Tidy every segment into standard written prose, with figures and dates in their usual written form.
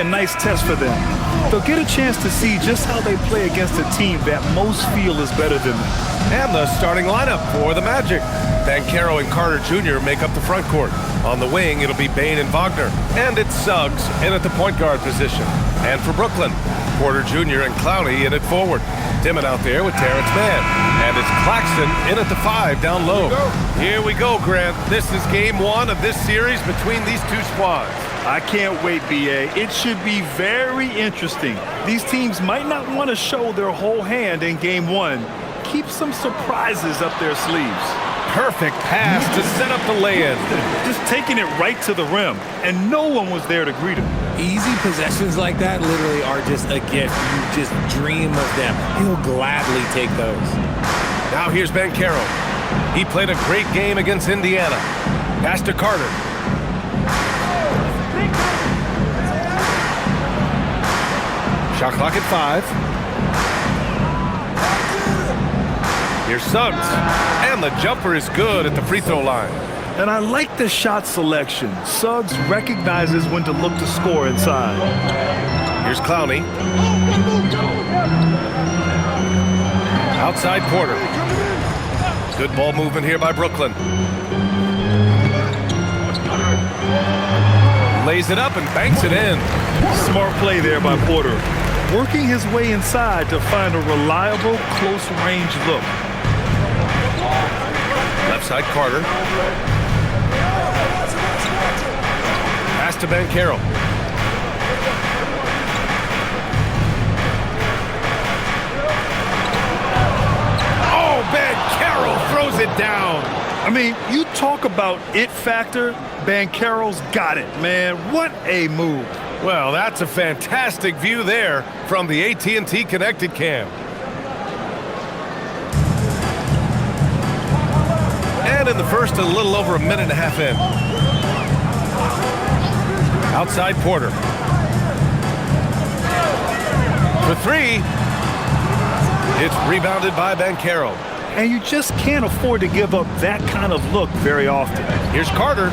a nice test for them. They'll get a chance to see just how they play against a team that most feel is better than them. And the starting lineup for the Magic. Banchero and Carter Jr. make up the front court. On the wing, it'll be Bane and Wagner. And it's Suggs in at the point guard position. And for Brooklyn, Porter Jr. and Clowney in at forward. Dimon out there with Terrence Mann. And it's Claxton in at the 5 down low. Here we go, Grant. This is game 1 of this series between these two squads. I can't wait, B.A. It should be very interesting. These teams might not want to show their whole hand in game 1. Keep some surprises up their sleeves. Perfect pass to set up the lay-in. Just taking it right to the rim, and no one was there to greet him. Easy possessions like that literally are just a gift. You just dream of them. He'll gladly take those. Now here's Banchero. He played a great game against Indiana. Pass to Carter. Shot clock at 5. Here's Suggs. And the jumper is good at the free throw line. And I like the shot selection. Suggs recognizes when to look to score inside. Here's Clowney. Outside Porter. Good ball movement here by Brooklyn. Lays it up and banks it in. Smart play there by Porter. Working his way inside to find a reliable, close-range look. Left side Carter. Pass to Banchero. Oh, Banchero throws it down. I mean, you talk about it factor, Banchero's got it, man. What a move. Well, that's a fantastic view there from the AT&T Connected Cam. And in the first, a little over a minute and a half in. Outside Porter. For 3. It's rebounded by Banchero. And you just can't afford to give up that kind of look very often. Here's Carter.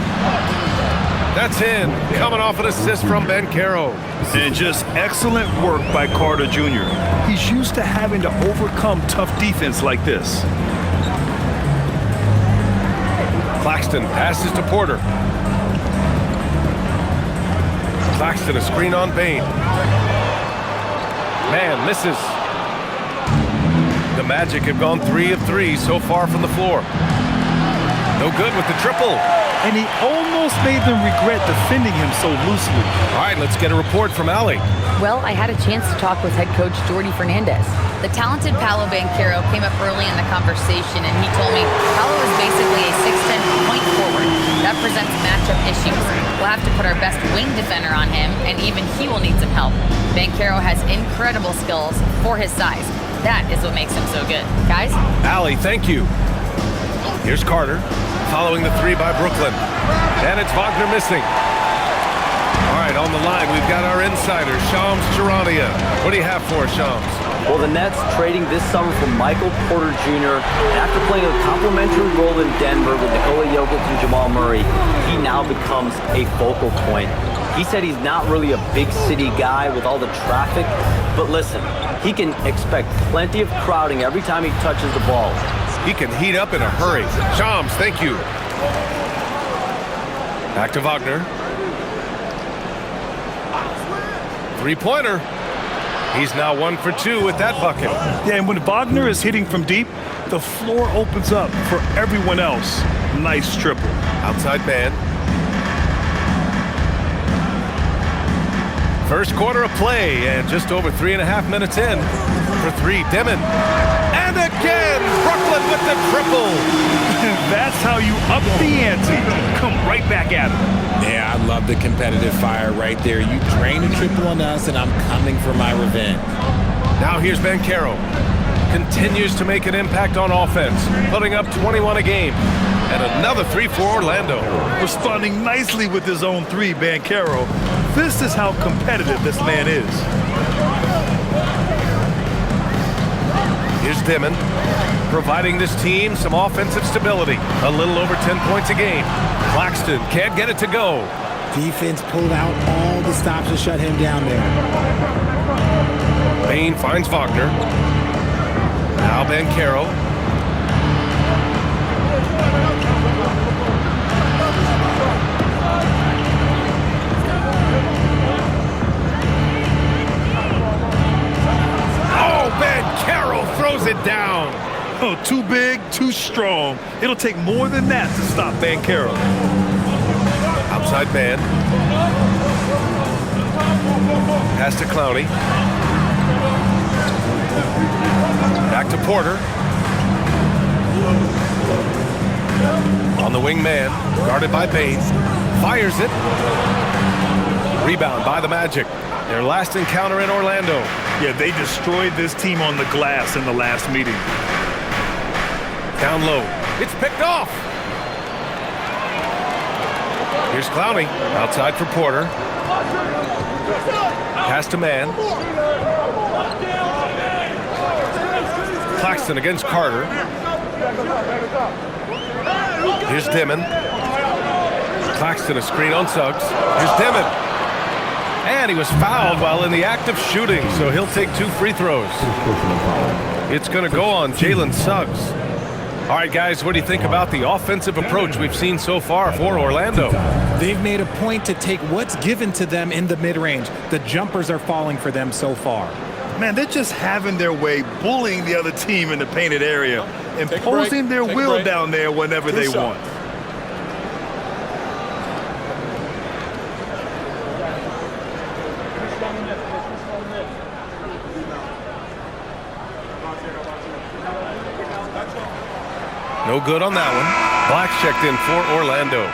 That's in. Coming off an assist from Banchero. And just excellent work by Carter Jr. He's used to having to overcome tough defense like this. Claxton passes to Porter. Claxton a screen on Bane. Man misses. The Magic have gone 3 of 3 so far from the floor. No good with the triple. And he almost made them regret defending him so loosely. All right, let's get a report from Allie. Well, I had a chance to talk with head coach Jordy Fernandez. The talented Paolo Banchero came up early in the conversation, and he told me Paolo is basically a 6'10" point forward. That presents matchup issues. We'll have to put our best wing defender on him, and even he will need some help. Banchero has incredible skills for his size. That is what makes him so good. Guys? Allie, thank you. Here's Carter, following the 3 by Brooklyn. And it's Wagner missing. All right, on the line, we've got our insider, Shams Charania. What do you have for us, Shams? Well, the Nets trading this summer for Michael Porter Jr. After playing a complimentary role in Denver with Nikola Jokic and Jamal Murray, he now becomes a focal point. He said he's not really a big city guy with all the traffic, but listen, he can expect plenty of crowding every time he touches the ball. He can heat up in a hurry. Shams, thank you. Back to Wagner. Three-pointer. He's now 1 for 2 with that bucket. Yeah, and when Wagner is hitting from deep, the floor opens up for everyone else. Nice triple. Outside man. First quarter of play, and just over 3.5 minutes in. For 3, Dimon. And again, Brooklyn with the triple. That's how you up the ante. Come right back at him. Yeah, I love the competitive fire right there. You drain a triple on us, and I'm coming for my revenge. Now here's Banchero. Continues to make an impact on offense, putting up 21 a game. And another 3 for Orlando. Responding nicely with his own 3, Banchero. This is how competitive this man is. Here's Dimon, providing this team some offensive stability. A little over 10 points a game. Claxton can't get it to go. Defense pulled out all the stops to shut him down there. Bane finds Wagner. Now Banchero. Oh, Banchero throws it down. Oh, too big, too strong. It'll take more than that to stop Banchero. Outside man. Pass to Clowney. Back to Porter. On the wing man. Guarded by Bane. Fires it. Rebound by the Magic. Their last encounter in Orlando. Yeah, they destroyed this team on the glass in the last meeting. Down low. It's picked off. Here's Clowney. Outside for Porter. Pass to man. Claxton against Carter. Here's Dimon. Claxton a screen on Suggs. Here's Dimon. And he was fouled while in the act of shooting, so he'll take 2 free throws. It's going to go on Jalen Suggs. All right, guys, what do you think about the offensive approach we've seen so far for Orlando? They've made a point to take what's given to them in the mid-range. The jumpers are falling for them so far. Man, they're just having their way, bullying the other team in the painted area, imposing their will down there whenever they want. No good on that one. Black checked in for Orlando.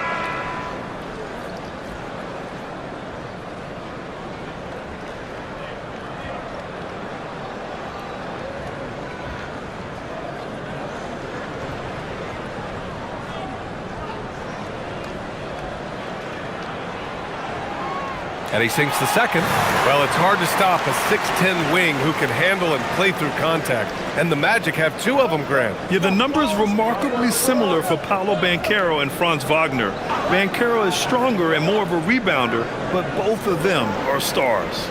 And he sinks the second. Well, it's hard to stop a 6'10 wing who can handle and play through contact. And the Magic have 2 of them, Grant. Yeah, the numbers remarkably similar for Paolo Banchero and Franz Wagner. Banchero is stronger and more of a rebounder, but both of them are stars.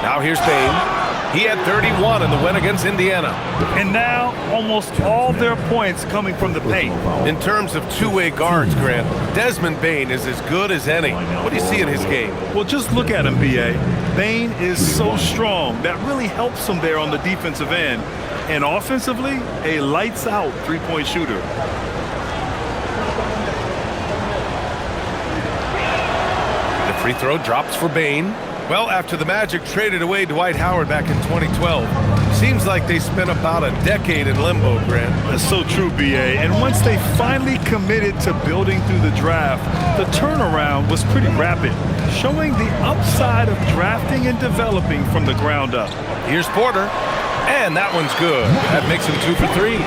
Now here's Bane. He had 31 in the win against Indiana. And now almost all their points coming from the paint. In terms of two-way guards, Grant, Desmond Bane is as good as any. What do you see in his game? Well, just look at him, B.A. Bane is so strong. That really helps him there on the defensive end. And offensively, a lights-out three-point shooter. The free throw drops for Bane. Well, after the Magic traded away Dwight Howard back in 2012, seems like they spent about a decade in limbo, Grant. That's so true, B.A. And once they finally committed to building through the draft, the turnaround was pretty rapid, showing the upside of drafting and developing from the ground up. Here's Porter, and that one's good. That makes him 2 for 3.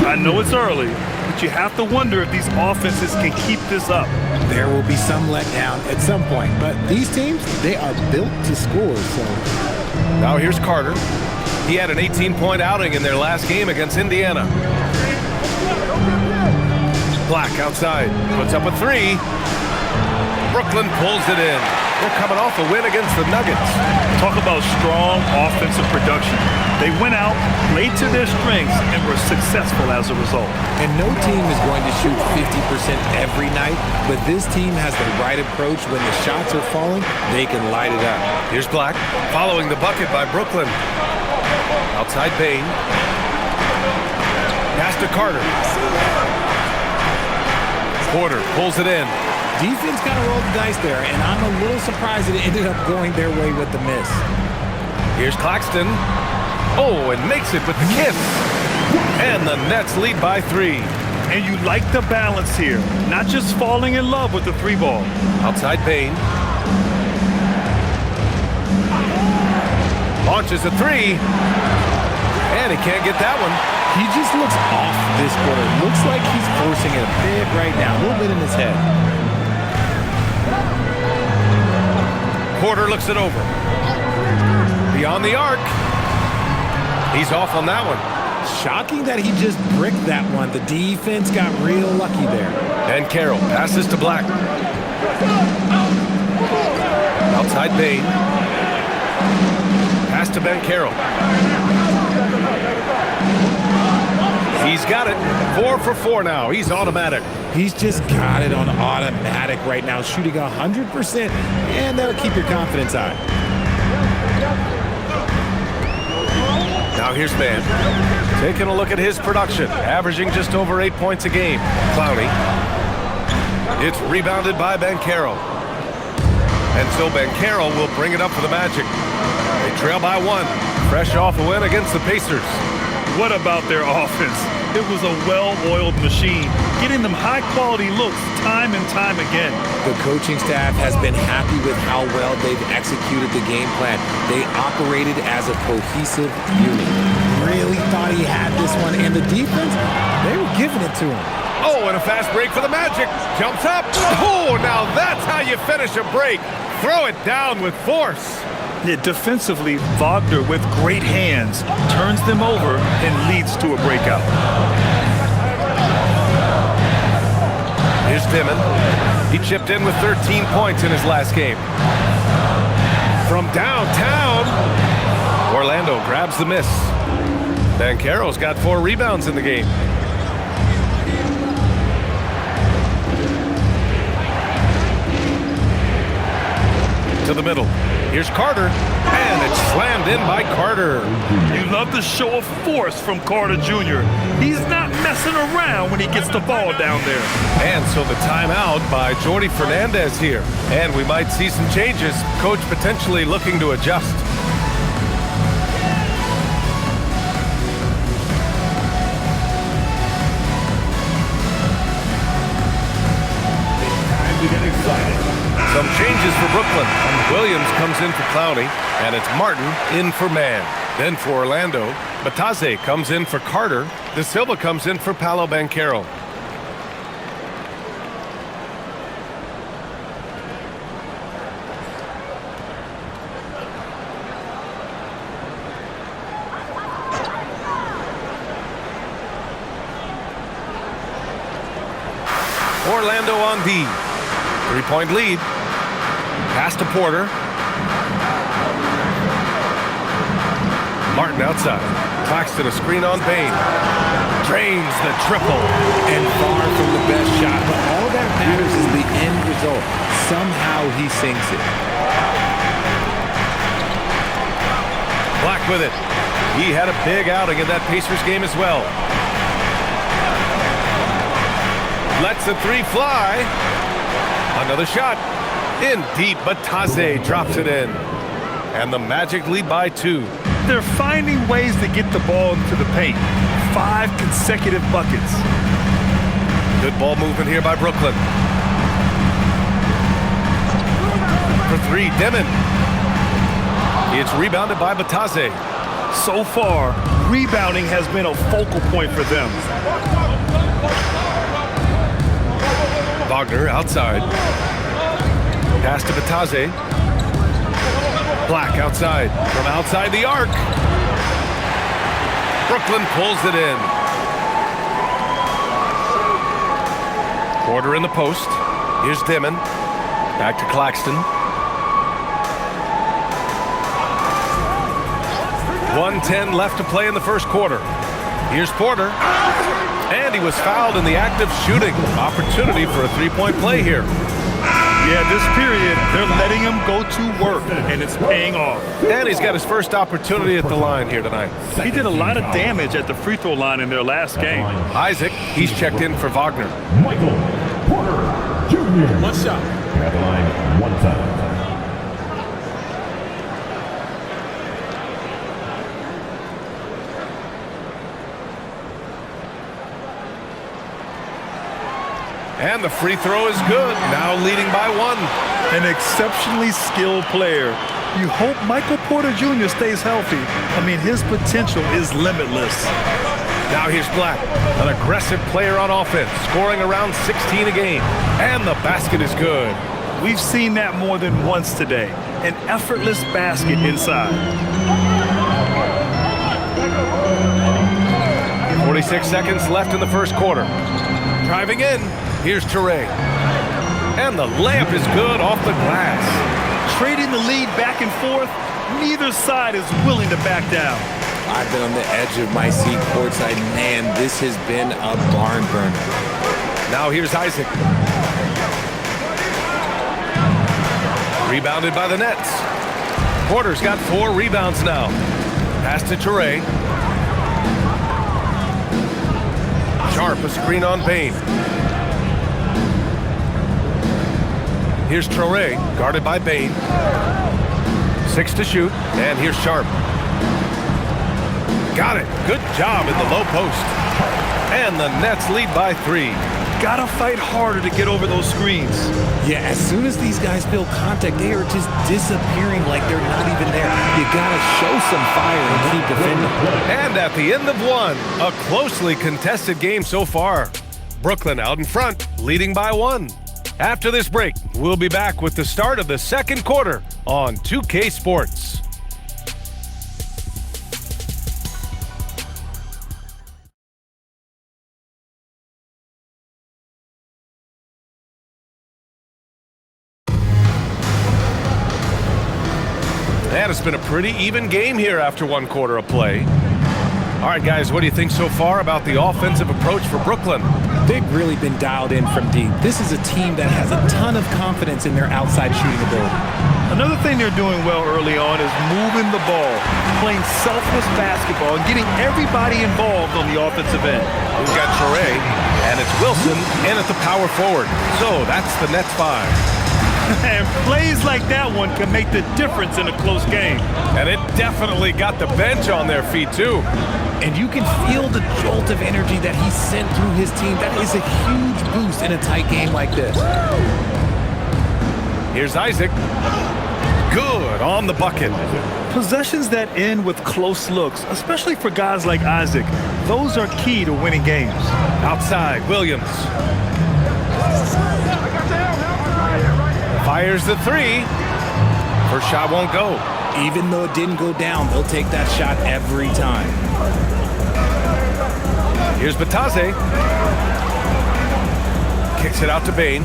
I know it's early, but you have to wonder if these offenses can keep this up. There will be some letdown at some point, but these teams, they are built to score. So now here's Carter. He had an 18-point outing in their last game against Indiana. Black outside, puts up a 3. Brooklyn pulls it in. They're coming off a win against the Nuggets. Talk about strong offensive production. They went out, played to their strengths, and were successful as a result. And no team is going to shoot 50% every night, but this team has the right approach. When the shots are falling, they can light it up. Here's Black, following the bucket by Brooklyn. Outside Bane. Pass to Carter. Porter pulls it in. Defense kind of rolled the dice there, and I'm a little surprised that it ended up going their way with the miss. Here's Claxton. Oh, and makes it with the kiss. And the Nets lead by 3. And you like the balance here, not just falling in love with the 3-ball. Outside Bane. Launches a 3. And he can't get that one. He just looks off this quarter. Looks like he's forcing it a bit right now, a little bit in his head. Porter looks it over. Beyond the arc. He's off on that one. Shocking that he just bricked that one. The defense got real lucky there. And Carroll passes to Black. Outside Bain. Pass to Banchero. He's got it. 4 for 4 now. He's automatic. He's just got it on automatic right now, shooting 100%, and that'll keep your confidence high. Now here's Mann. Taking a look at his production, averaging just over 8 points a game. Clowney. It's rebounded by Banchero. And so Banchero will bring it up for the Magic. They trail by 1, fresh off a win against the Pacers. What about their offense? It was a well-oiled machine, getting them high-quality looks time and time again. The coaching staff has been happy with how well they've executed the game plan. They operated as a cohesive unit. Really thought he had this one, and the defense, they were giving it to him. Oh, and a fast break for the Magic. Jumps up. Oh, now that's how you finish a break. Throw it down with force. Yeah, defensively, Wagner with great hands turns them over and leads to a breakout. Here's Dimon. He chipped in with 13 points in his last game. From downtown, Orlando grabs the miss. Banchero's got 4 rebounds in the game. To the middle. Here's Carter, and it's slammed in by Carter. You love the show of force from Carter Jr. He's not messing around when he gets the ball down there. And so the timeout by Jordy Fernandez here. And we might see some changes. Coach potentially looking to adjust. Some changes for Brooklyn. Williams comes in for Clowney, and it's Martin in for Mann. Then for Orlando, Bataze comes in for Carter. De Silva comes in for Paolo Banchero. Orlando on D. 3-point lead. Pass to Porter. Martin outside. Claxton a screen on Bain. Drains the triple. And far from the best shot, but all that matters is the end result. Somehow he sinks it. Black with it. He had a big outing in that Pacers game as well. Lets the 3 fly. Another shot. In deep, but Taze drops it in. And the Magic lead by 2. They're finding ways to get the ball into the paint. 5 consecutive buckets. Good ball movement here by Brooklyn. For 3, Dimon. It's rebounded by Bataze. So far, rebounding has been a focal point for them. Wagner outside. Pass to Bataze. Black outside. From outside the arc. Brooklyn pulls it in. Porter in the post. Here's Dimon. Back to Claxton. 1:10 left to play in the first quarter. Here's Porter. And he was fouled in the act of shooting. Opportunity for a 3-point play here. Yeah, this period, they're letting him go to work, and it's paying off. And he's got his first opportunity at the line here tonight. He did a lot of damage at the free throw line in their last game. Isaac, he's checked in for Wagner. Michael Porter Jr. One shot. At the line, 1 time. And the free throw is good. Now leading by 1. An exceptionally skilled player. You hope Michael Porter Jr. stays healthy. I mean, his potential is limitless. Now here's Black, an aggressive player on offense, scoring around 16 a game. And the basket is good. We've seen that more than once today. An effortless basket inside. 46 seconds left in the first quarter. Driving in, here's Toure. And the layup is good off the glass. Trading the lead back and forth, neither side is willing to back down. I've been on the edge of my seat courtside. Man, this has been a barn burner. Now here's Isaac. Rebounded by the Nets. Porter's got 4 rebounds now. Pass to Toure. Sharp, a screen on Bain. Here's Toure, guarded by Bain. 6 to shoot, and here's Sharp. Got it. Good job in the low post. And the Nets lead by 3. Gotta fight harder to get over those screens. Yeah, as soon as these guys feel contact, they are just disappearing like they're not even there. You gotta show some fire and keep defending. And at the end of 1, a closely contested game so far. Brooklyn out in front, leading by 1. After this break, we'll be back with the start of the second quarter on 2K Sports. And it's been a pretty even game here after 1 quarter of play. All right, guys, what do you think so far about the offensive approach for Brooklyn? They've really been dialed in from deep. This is a team that has a ton of confidence in their outside shooting ability. Another thing they're doing well early on is moving the ball, playing selfless basketball, and getting everybody involved on the offensive end. We've got Toure, and it's Wilson in at the power forward. So that's the Nets 5. And plays like that one can make the difference in a close game. And it definitely got the bench on their feet, too. And you can feel the jolt of energy that he sent through his team. That is a huge boost in a tight game like this. Here's Isaac. Good on the bucket. Possessions that end with close looks, especially for guys like Isaac, those are key to winning games. Outside, Williams. Fires the 3. First shot won't go. Even though it didn't go down, they'll take that shot every time. Here's Batase. Kicks it out to Bain.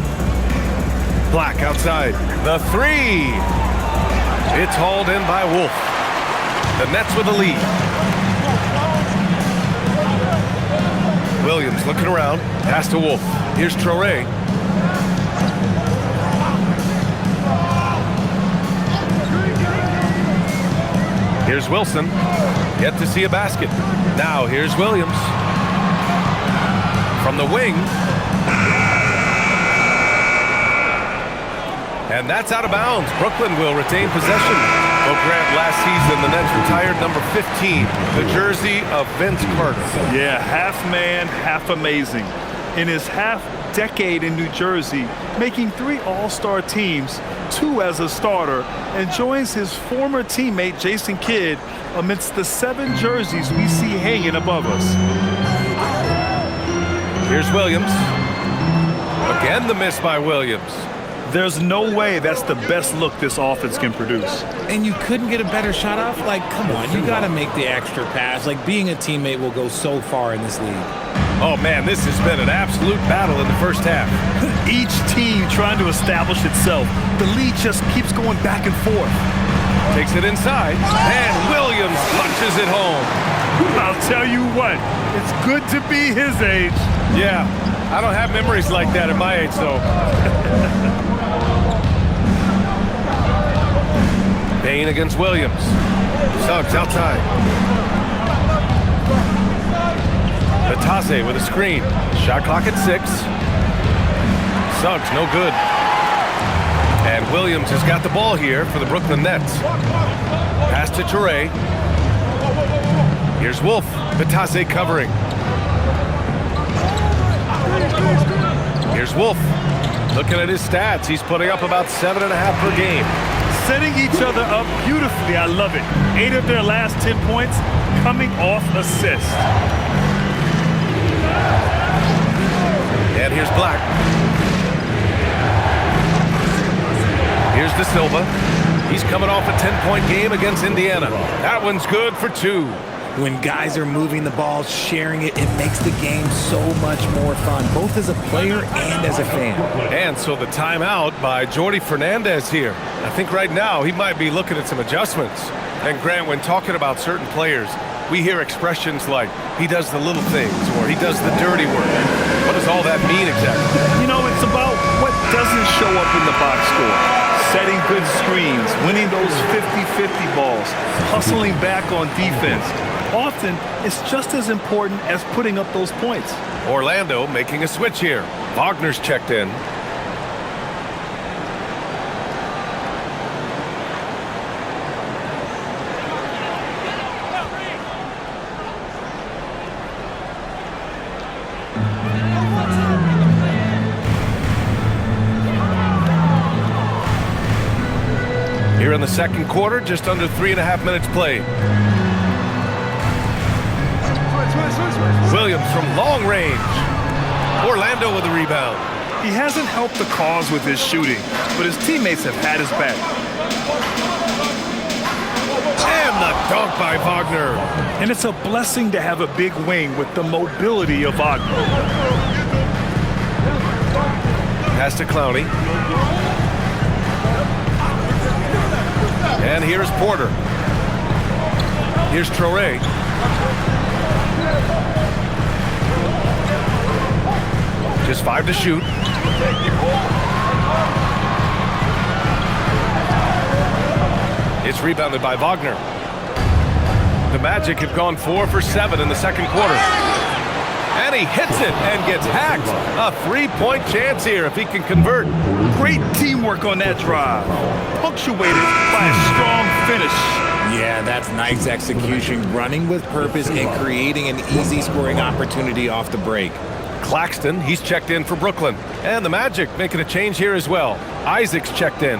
Black outside. The 3. It's hauled in by Wolf. The Nets with the lead. Williams looking around. Pass to Wolf. Here's Toure. Here's Wilson. Yet to see a basket. Now here's Williams. From the wing. And that's out of bounds. Brooklyn will retain possession. Oh, Grant, last season the Nets retired number 15, the jersey of Vince Carter. Yeah, half man, half amazing. In his half-decade in New Jersey, making 3 All-Star teams, 2 as a starter, and joins his former teammate Jason Kidd amidst the 7 jerseys we see hanging above us. Here's Williams. Again, the miss by Williams. There's no way that's the best look this offense can produce. And you couldn't get a better shot off? Like, come on, you got to make the extra pass. Like, being a teammate will go so far in this league. Oh, man, this has been an absolute battle in the first half. Each team trying to establish itself. The lead just keeps going back and forth. Takes it inside, and Williams punches it home. I'll tell you what, it's good to be his age. Yeah, I don't have memories like that at my age, though. Bain against Williams. Suggs outside. Batase with a screen. Shot clock at 6. Suggs no good. And Williams has got the ball here for the Brooklyn Nets. Pass to Toure. Here's Wolf. Batase covering. Here's Wolf. Looking at his stats, he's putting up about 7.5 per game. Setting each other up beautifully. I love it. 8 of their last 10 points coming off assists. And here's Black. Here's De Silva. He's coming off a 10-point game against Indiana. That one's good for 2. When guys are moving the ball, sharing it, it makes the game so much more fun, both as a player and as a fan. And so the timeout by Jordy Fernandez here. I think right now he might be looking at some adjustments. And Grant, when talking about certain players, we hear expressions like, he does the little things, or he does the dirty work. What does all that mean exactly? You know, it's about what doesn't show up in the box score. Setting good screens, winning those 50-50 balls, hustling back on defense. Often, it's just as important as putting up those points. Orlando making a switch here. Wagner's checked in. Here in the second quarter, just under 3.5 minutes played. Williams from long range. Orlando with the rebound. He hasn't helped the cause with his shooting, but his teammates have had his back. And the dunk by Wagner. And it's a blessing to have a big wing with the mobility of Wagner. Pass to Clowney. And here's Porter. Here's Traoré. Just 5 to shoot. It's rebounded by Wagner. The Magic have gone 4 for 7 in the second quarter. And he hits it and gets hacked. A 3-point chance here if he can convert. Great teamwork on that drive, punctuated by a strong finish. Yeah, that's nice execution, running with purpose and creating an easy scoring opportunity off the break. Claxton, he's checked in for Brooklyn. And the Magic making a change here as well. Isaac's checked in.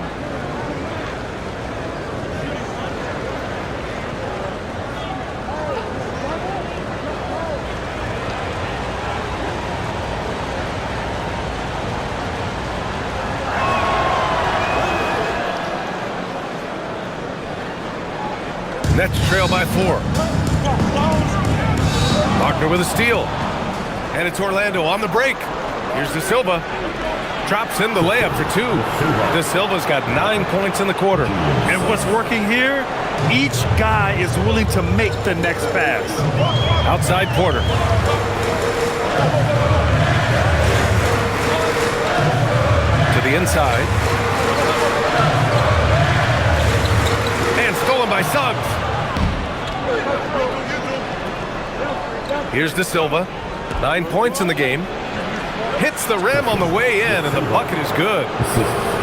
Nets trail by 4. Wagner with a steal. And it's Orlando on the break. Here's De Silva. Drops in the layup for 2. De Silva's got 9 points in the quarter. And what's working here? Each guy is willing to make the next pass. Outside Porter. To the inside. And stolen by Suggs. Here's De Silva. 9 points in the game. Hits the rim on the way in, and the bucket is good.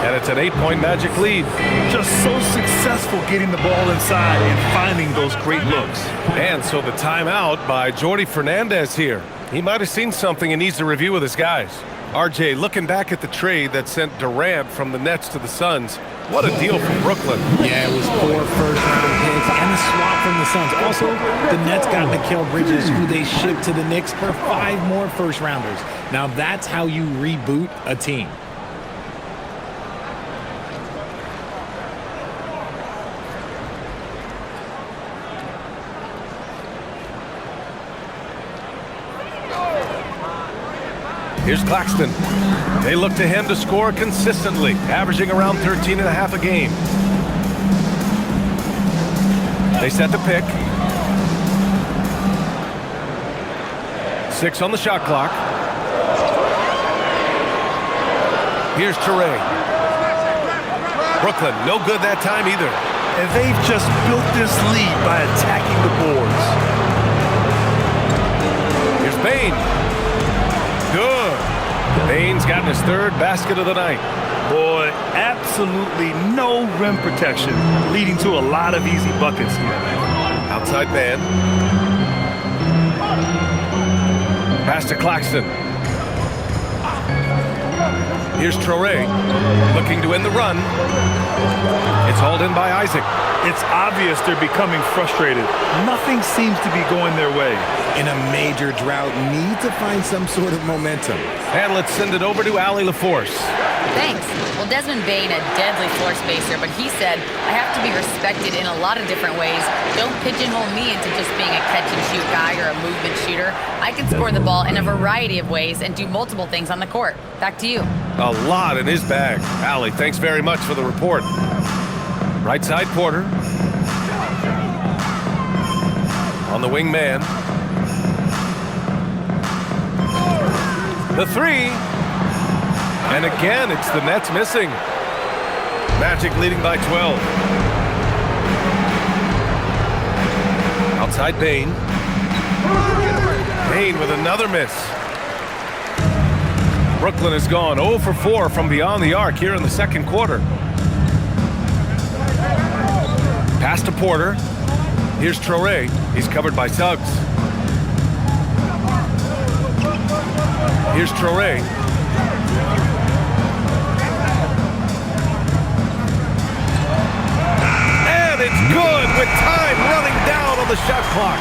And it's an 8-point Magic lead. Just so successful getting the ball inside and finding those great looks. And so the timeout by Jordy Fernandez here. He might have seen something and needs to review with his guys. RJ, looking back at the trade that sent Durant from the Nets to the Suns, what a deal from Brooklyn. Yeah, it was 4 first-round picks and a swap from the Suns. Also, the Nets got Mikal Bridges, who they shipped to the Knicks for 5 more first-rounders. Now, that's how you reboot a team. Here's Claxton. They look to him to score consistently, averaging around 13.5 a game. They set the pick. 6 on the shot clock. Here's Traoré. Brooklyn, no good that time either. And they've just built this lead by attacking the boards. Here's Bane. Good. Bane's gotten his 3rd basket of the night. Boy, absolutely no rim protection, leading to a lot of easy buckets here. Outside man. Pass to Claxton. Here's Traoré, looking to end the run. It's hauled in by Isaac. It's obvious they're becoming frustrated. Nothing seems to be going their way. In a major drought, need to find some sort of momentum. And let's send it over to Allie LaForce. Thanks. Well, Desmond Bane, a deadly floor spacer, but he said, I have to be respected in a lot of different ways. Don't pigeonhole me into just being a catch-and-shoot guy or a movement shooter. I can score the ball in a variety of ways and do multiple things on the court. Back to you. A lot in his bag. Allie, thanks very much for the report. Right side, Porter. On the wing man. The three. And again, it's the Nets missing. Magic leading by 12. Outside Bane. Bane with another miss. Brooklyn has gone 0 for 4 from beyond the arc here in the second quarter. Pass to Porter. Here's Traoré. He's covered by Suggs. Here's Traoré. And it's good with time running down on the shot clock.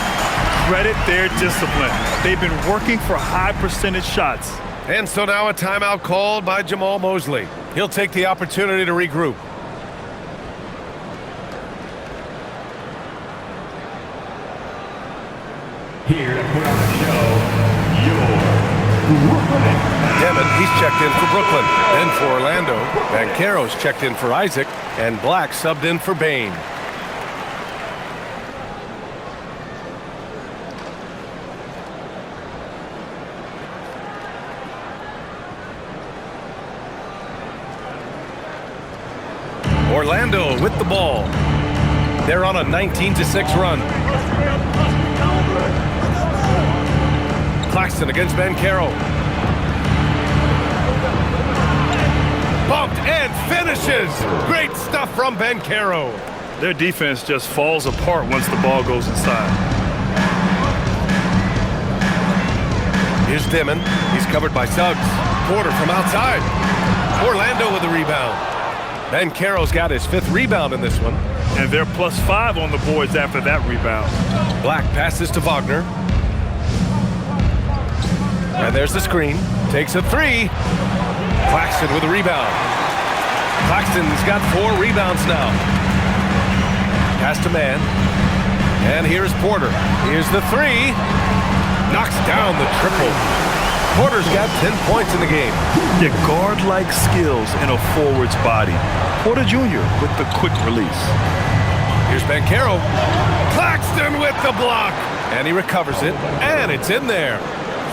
Credit their discipline. They've been working for high percentage shots. And so now a timeout called by Jamal Mosley. He'll take the opportunity to regroup. Here to put on the show, your Brooklyn. Demon, he's checked in for Brooklyn. Then for Orlando. Banchero's checked in for Isaac. And Black subbed in for Bane. Orlando with the ball. They're on a 19-6 run. Claxton against Banchero. Bumped and finishes. Great stuff from Banchero. Their defense just falls apart once the ball goes inside. Here's Dimon. He's covered by Suggs. Porter from outside. Orlando with the rebound. Banchero's got his 5th rebound in this one. And they're +5 on the boards after that rebound. Black passes to Wagner. And there's the screen. Takes a 3. Claxton with a rebound. Claxton's got 4 rebounds now. Pass to man. And here's Porter. Here's the 3. Knocks down the triple. Porter's got 10 points in the game. Your guard-like skills in a forward's body. Porter Jr. with the quick release. Here's Banchero. Claxton with the block. And he recovers it. And it's in there.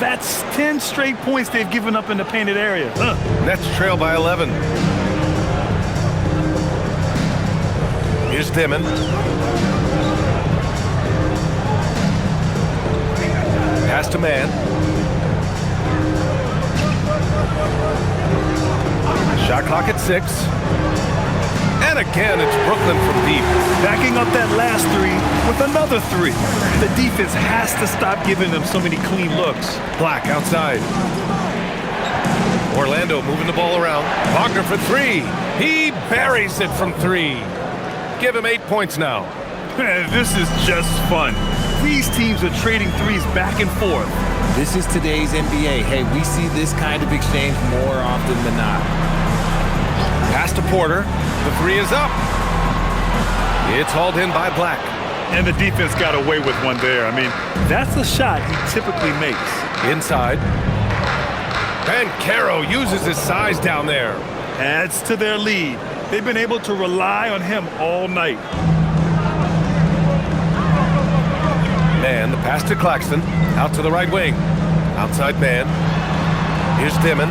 That's 10 straight points they've given up in the painted area. Nets trail by 11. Here's Dimon. Pass to man. Shot clock at 6. And again, it's Brooklyn from deep. Backing up that last 3 with another 3. The defense has to stop giving them so many clean looks. Black outside. Orlando moving the ball around. Wagner for 3. He buries it from 3. Give him 8 points now. Man, this is just fun. These teams are trading threes back and forth. This is today's NBA. Hey, we see this kind of exchange more often than not. Pass to Porter. The 3 is up. It's hauled in by Black. And the defense got away with one there. I mean, that's a shot he typically makes. Inside. Banchero uses his size down there. Adds to their lead. They've been able to rely on him all night. Man, the pass to Claxton. Out to the right wing. Outside man. Here's Dimon.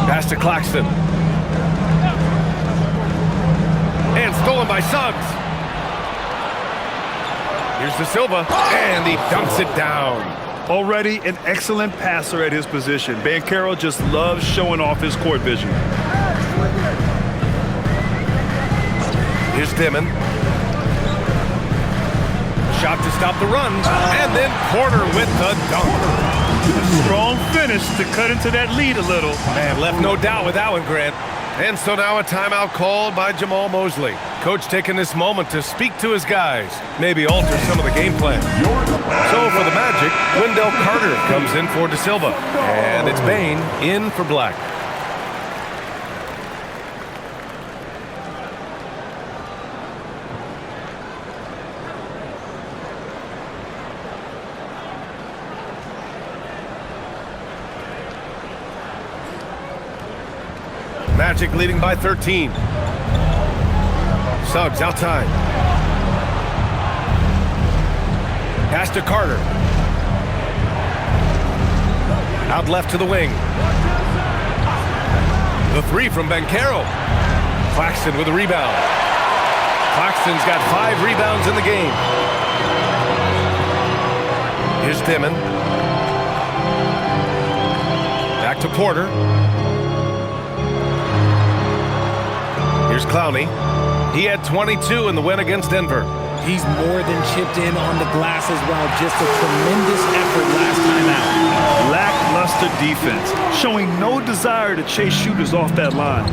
Pass to Claxton. And stolen by Suggs. Here's De Silva. And he dunks it down. Already an excellent passer at his position. Banchero just loves showing off his court vision. Here's Dimon. Shot to stop the run. And then Porter with the dunk. A strong finish to cut into that lead a little. Man, left no doubt with that one, Grant. And so now a timeout called by Jamal Mosley. Coach taking this moment to speak to his guys, maybe alter some of the game plan. So for the Magic, Wendell Carter comes in for De Silva, and it's Bane in for Black. Magic leading by 13. Suggs outside. Pass to Carter. Out left to the wing. The three from Banchero. Claxton with a rebound. Claxton's got 5 rebounds in the game. Here's Dimon. Back to Porter. Here's Clowney. He had 22 in the win against Denver. He's more than chipped in on the glass as well. Just a tremendous effort last time out. Lackluster defense, showing no desire to chase shooters off that line.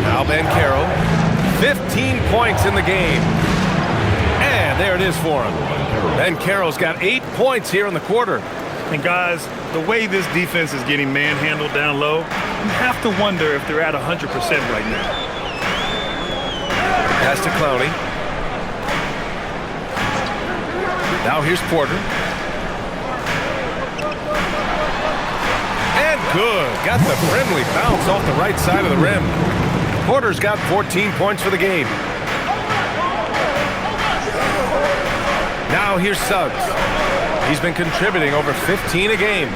Now Banchero, 15 points in the game. And there it is for him. Banchero's got 8 points here in the quarter. And guys, the way this defense is getting manhandled down low, you have to wonder if they're at 100% right now. Pass to Clowney. Now here's Porter. And good. Got the friendly bounce off the right side of the rim. Porter's got 14 points for the game. Now here's Suggs. He's been contributing over 15 a game.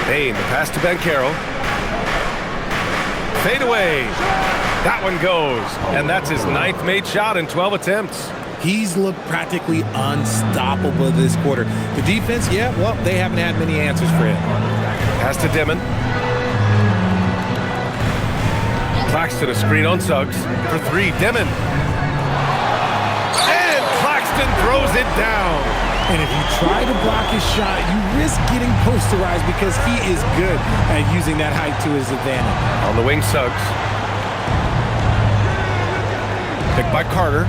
Bane, the pass to Banchero. Fade away. That one goes. And that's his 9th made shot in 12 attempts. He's looked practically unstoppable this quarter. The defense, yeah, well, they haven't had many answers for him. Pass to Dimon. Claxton a screen on Suggs. For 3, Dimon. And Claxton throws it down. And if you try to block his shot, you risk getting posterized because he is good at using that height to his advantage. On the wing, Suggs. Picked by Carter.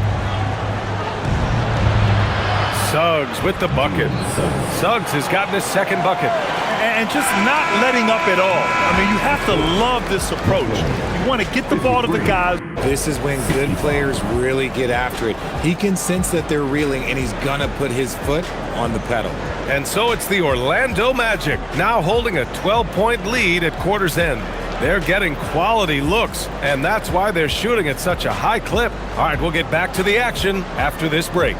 Suggs with the bucket. Suggs has gotten his 2nd bucket. And just not letting up at all. I mean, you have to love this approach. You want to get the ball to the guys. This is when good players really get after it. He can sense that they're reeling, and he's gonna put his foot on the pedal. And so it's the Orlando Magic, now holding a 12-point lead at quarter's end. They're getting quality looks, and that's why they're shooting at such a high clip. All right, we'll get back to the action after this break.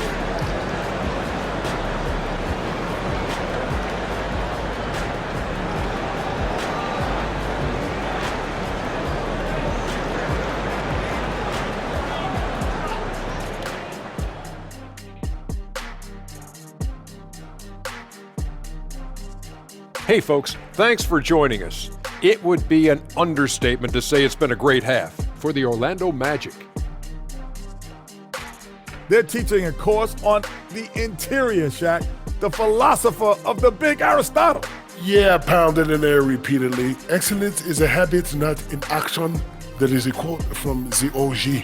Hey folks, thanks for joining us. It would be an understatement to say it's been a great half for the Orlando Magic. They're teaching a course on the interior, Shaq, the philosopher of the big Aristotle. Yeah, pounded in there repeatedly. Excellence is a habit, not an action. That is a quote from the OG.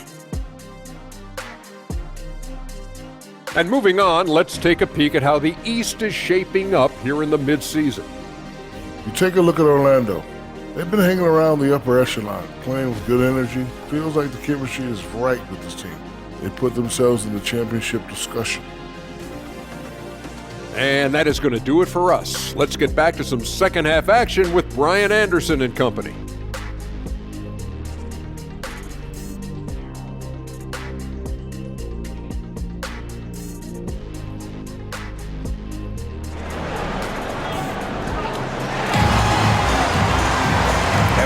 And moving on, let's take a peek at how the East is shaping up here in the midseason. You take a look at Orlando. They've been hanging around the upper echelon, playing with good energy. Feels like the chemistry is right with this team. They put themselves in the championship discussion. And that is going to do it for us. Let's get back to some second half action with Brian Anderson and company.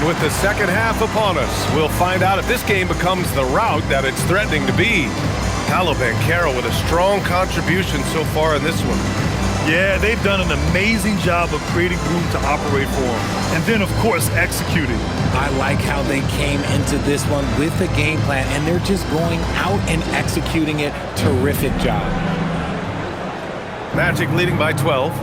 With the second half upon us, we'll find out if this game becomes the rout that it's threatening to be. Paolo Banchero with a strong contribution so far in this one. Yeah, they've done an amazing job of creating room to operate for him. And then, of course, executing. I like how they came into this one with the game plan, and they're just going out and executing it. Terrific job. Magic leading by 12.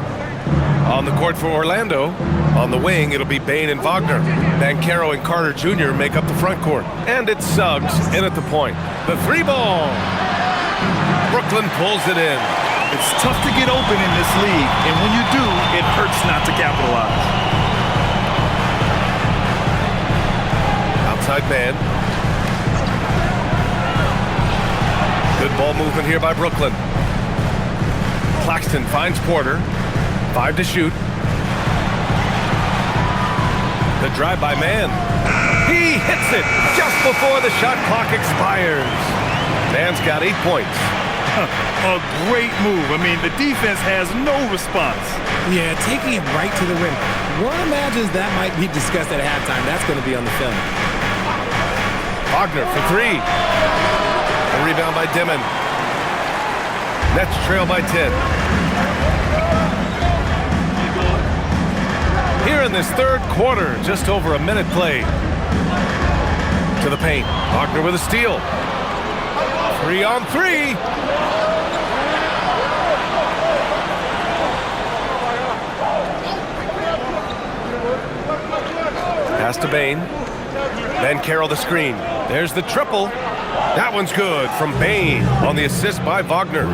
On the court for Orlando. On the wing, it'll be Bane and Wagner. Banchero and Carter Jr. make up the front court. And it's Suggs in at the point. The three ball. Brooklyn pulls it in. It's tough to get open in this league, and when you do, it hurts not to capitalize. Outside man. Good ball movement here by Brooklyn. Claxton finds Porter. 5 to shoot. The drive by man. He hits it just before the shot clock expires. Man's got 8 points. A great move. I mean, the defense has no response. Yeah, taking it right to the rim. One imagines that might be discussed at halftime. That's going to be on the film. Wagner for 3. A rebound by Dimon. Nets trail by 10. Here in this third quarter, just over a minute played. To the paint. Wagner with a steal. 3 on 3. Pass to Bane. Banchero the screen. There's the triple. That one's good from Bane on the assist by Wagner.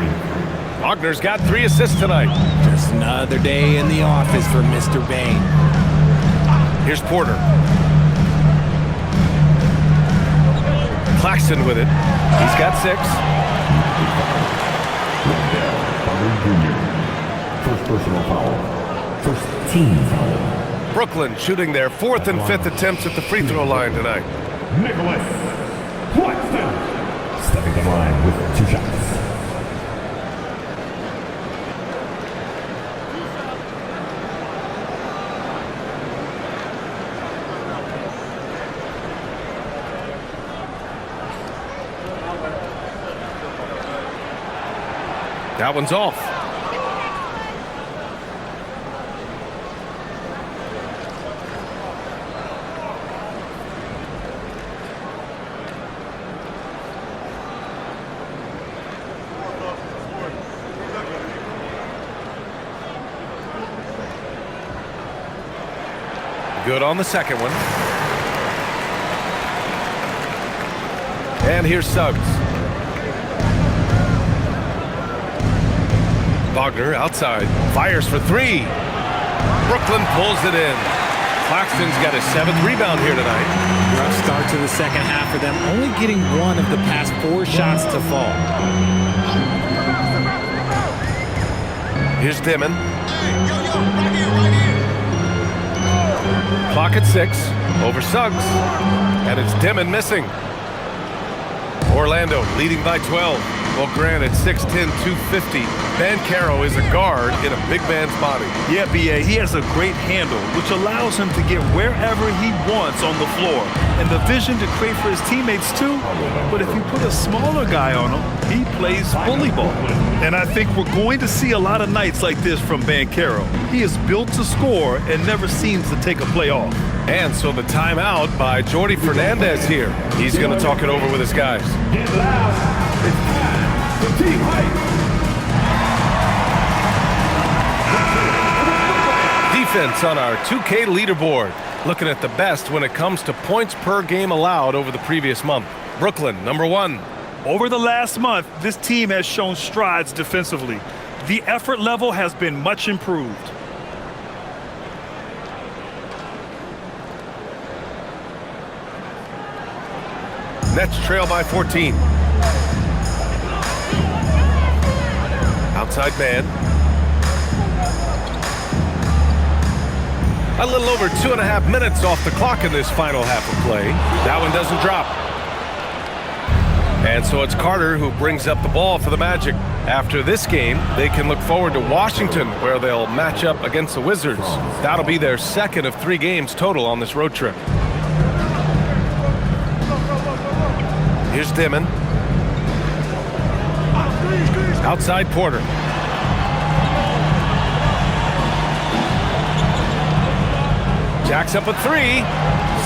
Wagner's got 3 assists tonight. Just another day in the office for Mr. Bane. Here's Porter. Claxton with it. He's got 6. First personal foul. First team foul. Brooklyn shooting their 4th and 5th attempts at the free throw line tonight. Nicholas Claxton stepping the line with 2 shots. That one's off. Good on the second one. And here's Suggs. Wagner outside. Fires for 3. Brooklyn pulls it in. Claxton's got his 7th rebound here tonight. Rough start to the second half for them, only getting 1 of the past 4 shots to fall. Here's Dimon. Clock at 6. Over Suggs. And it's Dimon missing. Orlando leading by 12. Well, granted, 6'10", 250. Banchero is a guard in a big man's body. Yeah, B.A., he has a great handle, which allows him to get wherever he wants on the floor. And the vision to create for his teammates, too. But if you put a smaller guy on him, he plays bully ball. And I think we're going to see a lot of nights like this from Banchero. He is built to score and never seems to take a play off. And so the timeout by Jordy Fernandez here. He's going to talk it over with his guys. Get loud. It's time for team hype. Defense on our 2K leaderboard. Looking at the best when it comes to points per game allowed over the previous month. Brooklyn, number 1. Over the last month, this team has shown strides defensively. The effort level has been much improved. Nets trail by 14. Outside man. A little over 2.5 minutes off the clock in this final half of play. That one doesn't drop. And so it's Carter who brings up the ball for the Magic. After this game, they can look forward to Washington, where they'll match up against the Wizards. That'll be their 2nd of 3 games total on this road trip. Here's Dimon. Outside Porter. Jacks up a 3.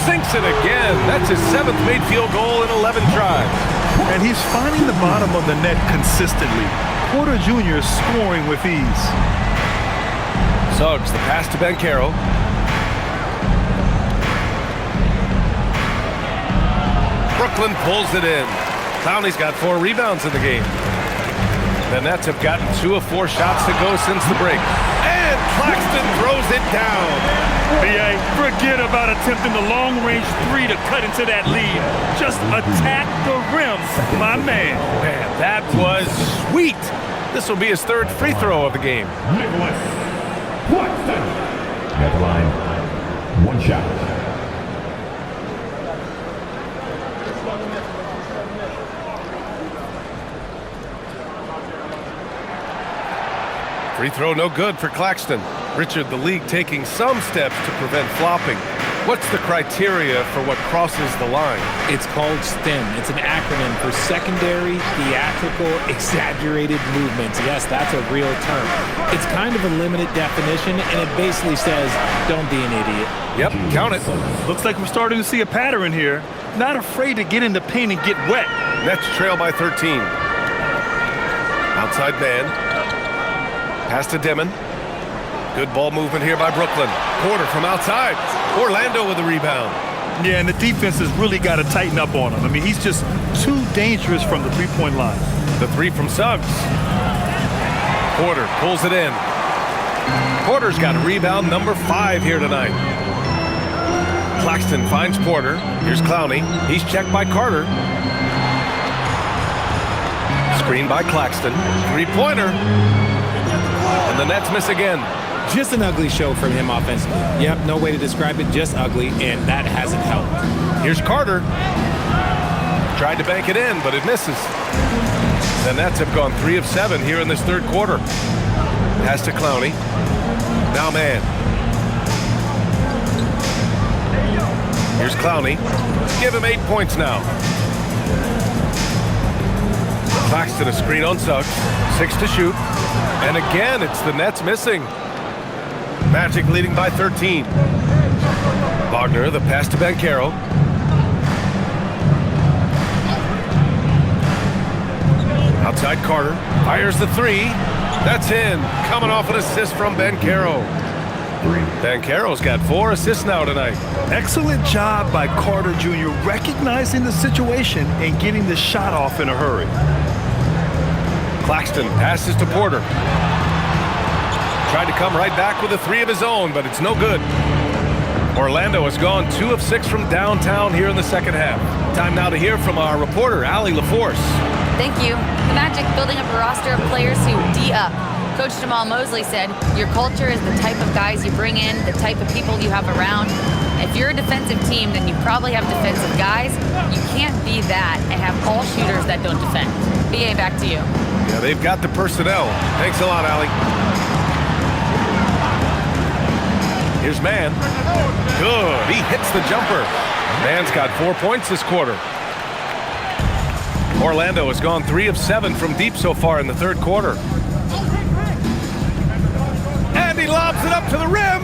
Sinks it again. That's his 7th made field goal in 11 tries. And he's finding the bottom of the net consistently. Porter Jr. scoring with ease. Suggs, the pass to Banchero. Brooklyn pulls it in. Clowney's got 4 rebounds in the game. The Nets have gotten 2 of 4 shots to go since the break. And Claxton throws it down. BA, forget about attempting the long-range 3 to cut into that lead. Just attack the rim, my man. Man, that was sweet. This will be his 3rd free throw of the game. Nicholas Claxton. At the line, 1 shot. Free throw no good for Claxton. Richard, the league taking some steps to prevent flopping. What's the criteria for what crosses the line? It's called STEM. It's an acronym for secondary, theatrical, exaggerated movements. Yes, that's a real term. It's kind of a limited definition, and it basically says, don't be an idiot. Yep, count it. Looks like we're starting to see a pattern here. Not afraid to get in the paint and get wet. Nets trail by 13. Outside man. Pass to Demon. Good ball movement here by Brooklyn. Porter from outside. Orlando with a rebound. Yeah, and the defense has really got to tighten up on him. I mean, he's just too dangerous from the three-point line. The 3 from Suggs. Porter pulls it in. Porter's got rebound number 5 here tonight. Claxton finds Porter. Here's Clowney. He's checked by Carter. Screen by Claxton. 3-pointer. And the Nets miss again. Just an ugly show from him offensively. Yep, no way to describe it, just ugly, and that hasn't helped. Here's Carter. Tried to bank it in, but it misses. The Nets have gone 3 of 7 here in this 3rd quarter. Pass to Clowney. Now man. Here's Clowney. Give him 8 points now. Claxton a screen on Suggs. 6 to shoot. And again, it's the Nets missing. Magic leading by 13. Wagner, the pass to Banchero. Outside Carter. Fires the 3. That's in. Coming off an assist from Banchero. Banchero's got 4 assists now tonight. Excellent job by Carter Jr. recognizing the situation and getting the shot off in a hurry. Claxton passes to Porter. Tried to come right back with a 3 of his own, but it's no good. Orlando has gone 2 of 6 from downtown here in the 2nd half. Time now to hear from our reporter, Allie LaForce. Thank you. The Magic building up a roster of players who D up. Coach Jamal Mosley said, your culture is the type of guys you bring in, the type of people you have around. If you're a defensive team, then you probably have defensive guys. You can't be that and have all shooters that don't defend. BA, back to you. Yeah, they've got the personnel. Thanks a lot, Allie. Here's Mann. Good. He hits the jumper. Mann's got 4 points this quarter. Orlando has gone 3 of 7 from deep so far in the 3rd quarter. And he lobs it up to the rim.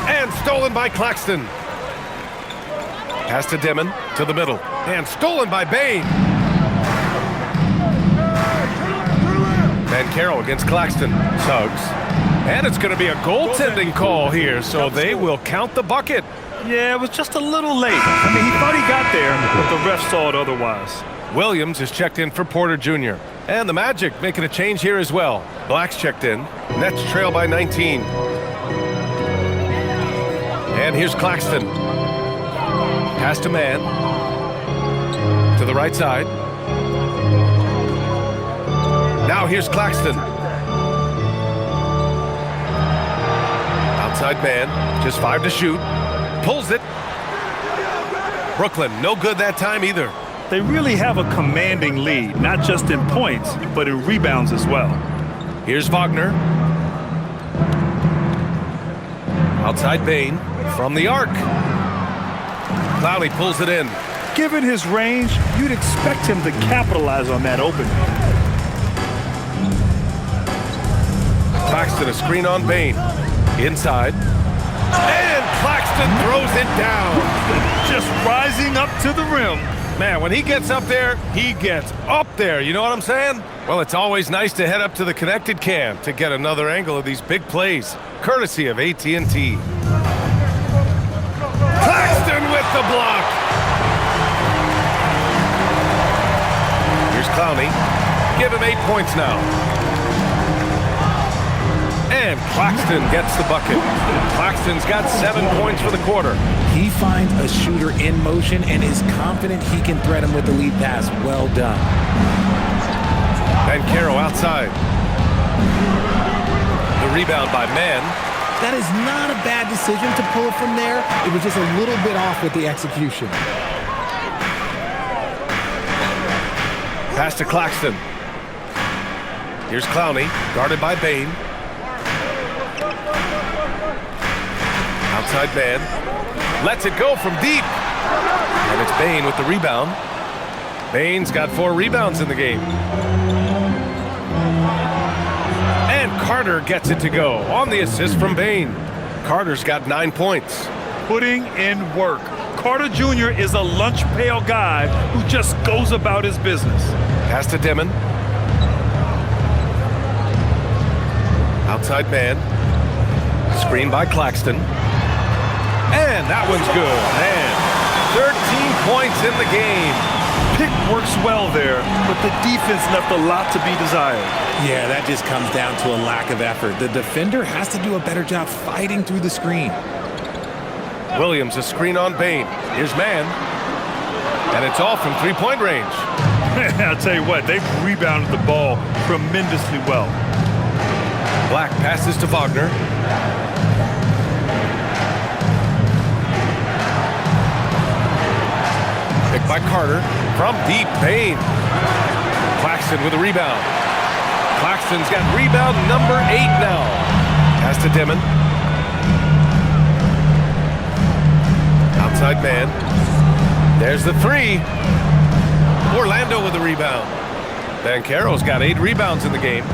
And stolen by Claxton. Pass to Demon to the middle. And stolen by Bain. Banchero against Claxton. Suggs. And it's going to be a goaltending call here, so they will count the bucket. Yeah, it was just a little late. I mean, he thought he got there, but the ref saw it otherwise. Williams is checked in for Porter Jr. And the Magic making a change here as well. Black's checked in. Nets trail by 19. And here's Claxton. Pass to Mann. To the right side. Now here's Claxton. Outside man, just 5 to shoot. Pulls it. Brooklyn, no good that time either. They really have a commanding lead, not just in points, but in rebounds as well. Here's Wagner. Outside Bain from the arc. Clowney pulls it in. Given his range, you'd expect him to capitalize on that opening. Claxton a screen on Bain. Inside. And Claxton throws it down. Just rising up to the rim. Man, when he gets up there, he gets up there. You know what I'm saying? Well, it's always nice to head up to the Connected Cam to get another angle of these big plays, courtesy of AT&T. Claxton with the block. Here's Clowney. Give him 8 points now. And Claxton gets the bucket. Claxton's got 7 points for the quarter. He finds a shooter in motion and is confident he can thread him with the lead pass. Well done. Banchero outside. The rebound by Mann. That is not a bad decision to pull it from there. It was just a little bit off with the execution. Pass to Claxton. Here's Clowney, guarded by Bane. Outside Mann. Lets it go from deep. And it's Bane with the rebound. Bane's got 4 rebounds in the game. And Carter gets it to go on the assist from Bane. Carter's got 9 points. Putting in work. Carter Jr. is a lunch pail guy who just goes about his business. Pass to Dimon. Outside man. Screen by Claxton. And that one's good. And 13 points in the game. Pick works well there, but the defense left a lot to be desired. Yeah, that just comes down to a lack of effort. The defender has to do a better job fighting through the screen. Williams, a screen on Bane. Here's Mann. And it's off from three-point range. I'll tell you what, they've rebounded the ball tremendously well. Black passes to Wagner. Picked by Carter. From deep, Bane. Claxton with a rebound. Claxton's got rebound number 8 now. Pass to Dimon. Outside man. There's the 3. Orlando with the rebound. Banchero's got 8 rebounds in the game.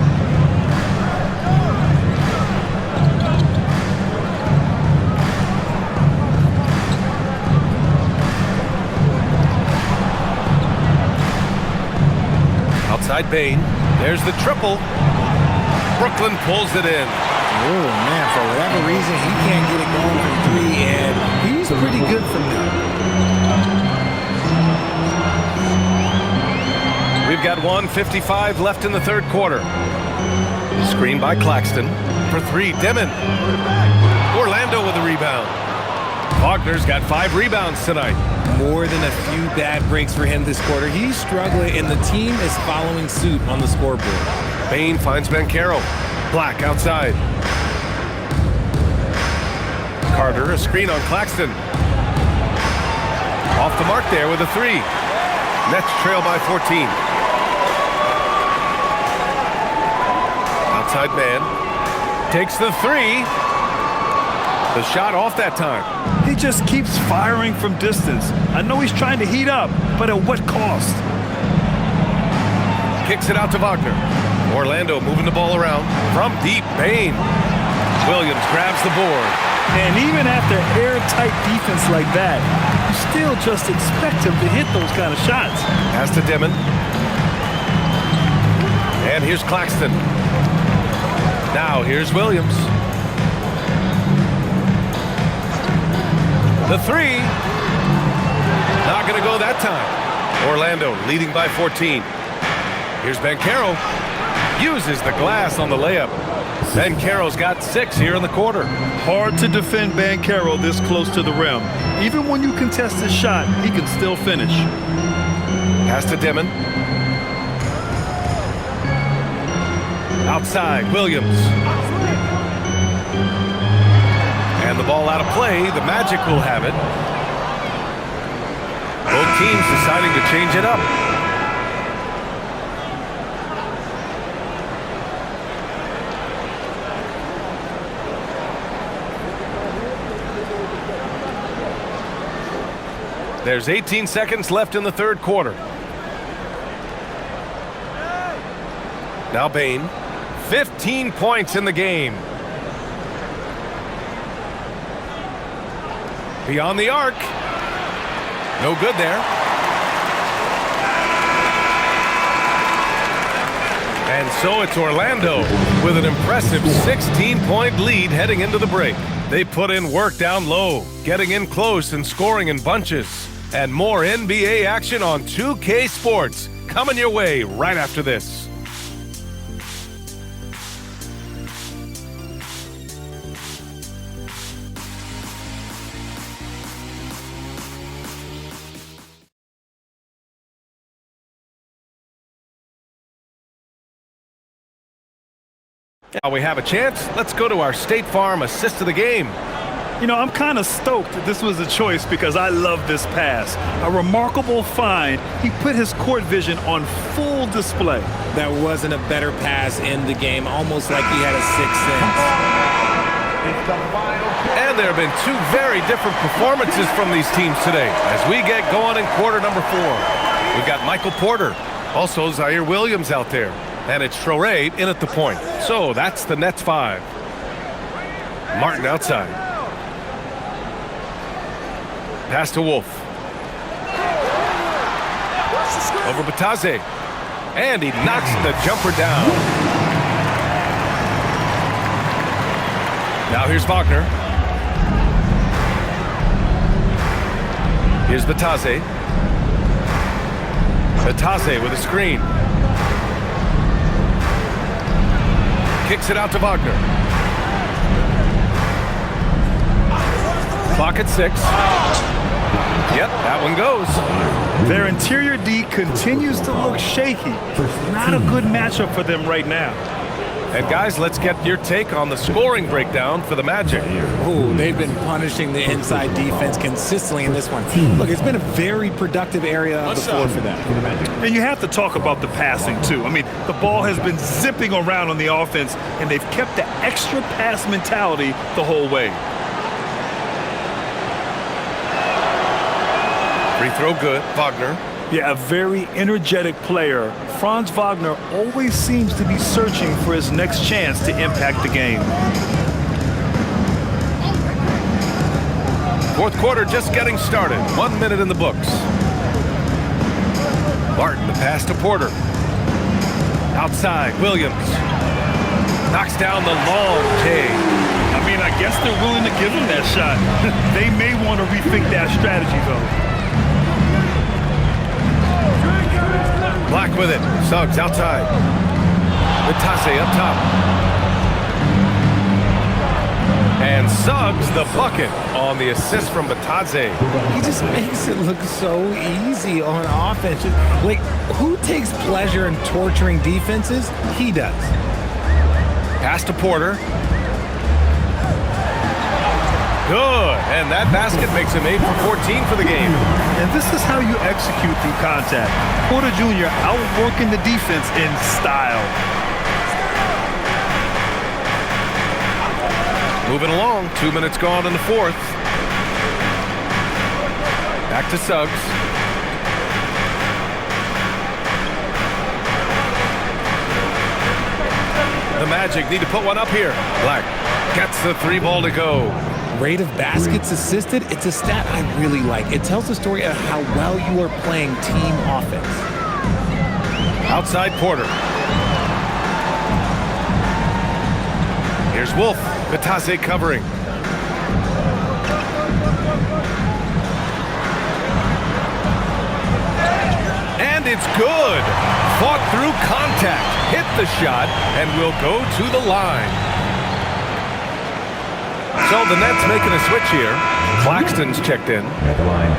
Outside Bane. There's the triple. Brooklyn pulls it in. Oh, man, for whatever reason, he can't get it going from 3, and he's pretty good from there. We've got 1:55 left in the third quarter. Screen by Claxton. For 3, Dimon. Orlando with a rebound. Wagner's got 5 rebounds tonight. More than a few bad breaks for him this quarter. He's struggling, and the team is following suit on the scoreboard. Bane finds Banchero. Black outside. Carter, a screen on Claxton. Off the mark there with a 3. Nets trail by 14. Outside man. Takes the 3. The shot off that time. He just keeps firing from distance. I know he's trying to heat up, but at what cost? Kicks it out to Wagner. Orlando moving the ball around. From deep, Bane. Williams grabs the board. And even after airtight defense like that, you still just expect him to hit those kind of shots. Pass to Dimon. And here's Claxton. Now here's Williams. The 3. Not going to go that time. Orlando leading by 14. Here's Banchero. Uses the glass on the layup. Banchero's got 6 here in the quarter. Hard to defend Banchero this close to the rim. Even when you contest his shot, he can still finish. Pass to Dimon. Outside, Williams. And the ball out of play. The Magic will have it. Both teams deciding to change it up. There's 18 seconds left in the third quarter. Now Bane. 15 points in the game. Beyond the arc. No good there. And so it's Orlando with an impressive 16-point lead heading into the break. They put in work down low, getting in close and scoring in bunches. And more NBA action on 2K Sports coming your way right after this. Now we have a chance. Let's go to our State Farm assist of the game. You know, I'm kind of stoked that this was a choice because I love this pass. A remarkable find. He put his court vision on full display. That wasn't a better pass in the game, almost like he had a sixth sense. And there have been two very different performances from these teams today as we get going in quarter number 4. We've got Michael Porter, also Zaire Williams out there. And it's Traoré in at the point. So that's the Nets 5. Martin outside. Pass to Wolf. Over Batase. And he knocks the jumper down. Now here's Wagner. Here's Batase. Batase with a screen. Kicks it out to Wagner. Clock at 6. Yep, that one goes. Their interior D continues to look shaky. Not a good matchup for them right now. And guys, let's get your take on the scoring breakdown for the Magic. Ooh, they've been punishing the inside defense consistently in this one. Look, it's been a very productive area of the floor for them. And you have to talk about the passing, too. I mean, the ball has been zipping around on the offense, and they've kept the extra pass mentality the whole way. Free throw good. Wagner. Yeah, a very energetic player. Franz Wagner always seems to be searching for his next chance to impact the game. Fourth quarter just getting started. 1 minute in the books. Barton, the pass to Porter. Outside, Williams. Knocks down the long J. I mean, I guess they're willing to give him that shot. They may want to rethink that strategy, though. Black with it. Suggs outside. Batase up top. And Suggs the bucket on the assist from Batase. He just makes it look so easy on offense. Like, who takes pleasure in torturing defenses? He does. Pass to Porter. Good. And that basket makes him 8 for 14 for the game. And this is how you execute through contact. Porter Jr. outworking the defense in style. Moving along. 2 minutes gone in the fourth. Back to Suggs. The Magic need to put one up here. Black gets the 3 ball to go. Rate of baskets assisted, it's a stat I really like. It tells the story of how well you are playing team offense. Outside Porter. Here's Wolf. Batase covering. And it's good. Fought through contact. Hit the shot and will go to the line. So the Nets making a switch here. Claxton's checked in. At the line,